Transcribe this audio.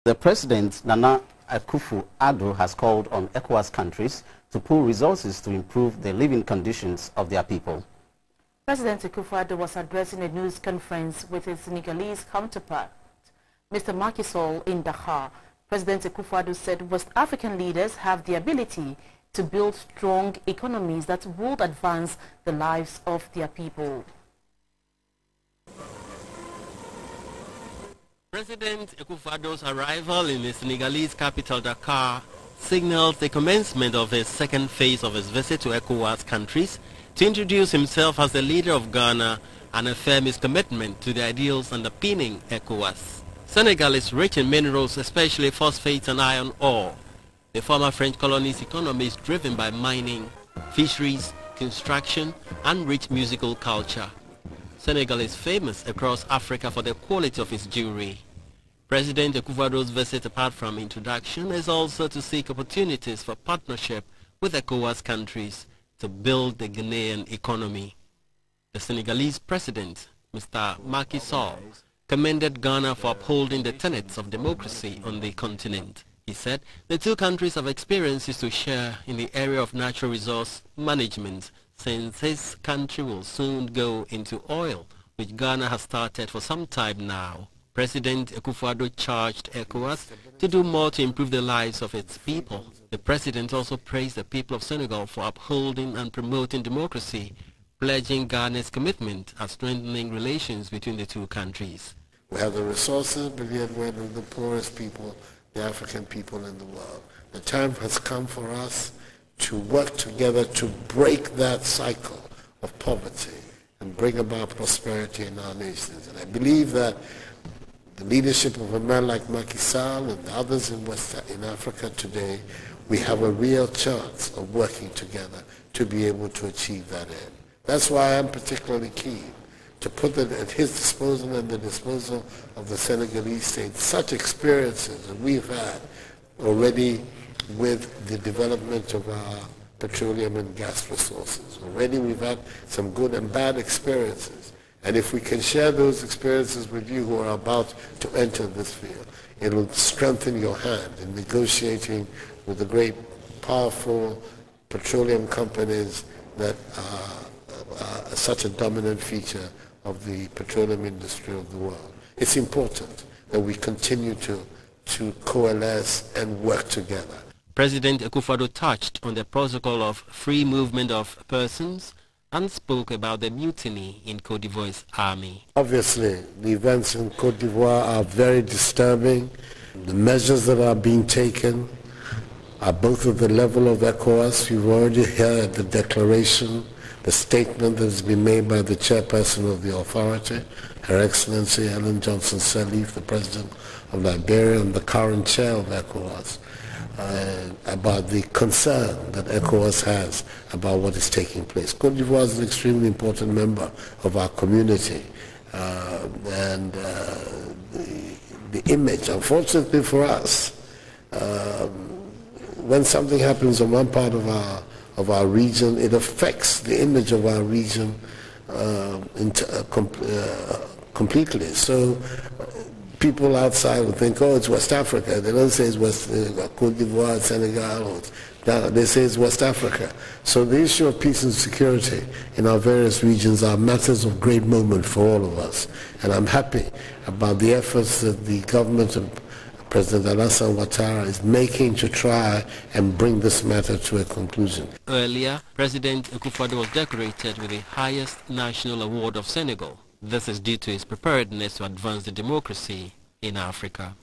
The President, Nana Akufo-Addo, has called on ECOWAS countries to pool resources to improve the living conditions of their people. President Akufo-Addo was addressing a news conference with his Senegalese counterpart, Mr. Marky Sall, in Darkar. President Akufo-Addo said West African leaders have the ability to build strong economies that would advance the lives of their people. President Akufo-Addo's arrival in the Senegalese capital Dakar signals the commencement of his second phase of his visit to ECOWAS countries to introduce himself as the leader of Ghana and affirm his commitment to the ideals underpinning ECOWAS. Senegal is rich in minerals, especially phosphates and iron ore. The former French colony's economy is driven by mining, fisheries, construction, and rich musical culture. Senegal is famous across Africa for the quality of its jewelry. President Akufo-Addo's visit, apart from introduction, is also to seek opportunities for partnership with ECOWAS countries to build the Ghanaian economy. The Senegalese president, Mr. Marky Sall, commended Ghana for upholding the tenets of democracy on the continent. He said the two countries have experiences to share in the area of natural resource management, since his country will soon go into oil, which Ghana has started for some time now. President Akufo-Addo charged ECOWAS to do more to improve the lives of its people. The president also praised the people of Senegal for upholding and promoting democracy, pledging Ghana's commitment at strengthening relations between the two countries. We have the resources, but yet we're the poorest people, the African people in the world. The time has come for us to work together to break that cycle of poverty and bring about prosperity in our nations. And I believe that the leadership of a man like Marky Sall and others in Africa today, we have a real chance of working together to be able to achieve that end. That's why I'm particularly keen to put at his disposal and the disposal of the Senegalese state such experiences that we've had already with the development of our petroleum and gas resources. Already we've had some good and bad experiences. And if we can share those experiences with you who are about to enter this field, it will strengthen your hand in negotiating with the great, powerful petroleum companies that are such a dominant feature of the petroleum industry of the world. It's important that we continue to coalesce and work together. President Akufo-Addo touched on the protocol of free movement of persons and spoke about the mutiny in Côte d'Ivoire's army. Obviously, the events in Côte d'Ivoire are very disturbing. The measures that are being taken are both at the level of ECOWAS. You've already heard the declaration, the statement that has been made by the chairperson of the authority, Her Excellency Ellen Johnson Sirleaf, the president of Liberia and the current chair of ECOWAS, about the concern that ECOWAS has about what is taking place. Côte d'Ivoire is an extremely important member of our community, and the image, unfortunately for us, when something happens in one part of our region, it affects the image of our region completely. So people outside will think, oh, it's West Africa. They don't say it's Côte d'Ivoire, Senegal, they say it's West Africa. So the issue of peace and security in our various regions are matters of great moment for all of us. And I'm happy about the efforts that the government of President Alassane Ouattara is making to try and bring this matter to a conclusion. Earlier, President Akufo-Addo was decorated with the highest national award of Senegal. This is due to his preparedness to advance the democracy in Africa.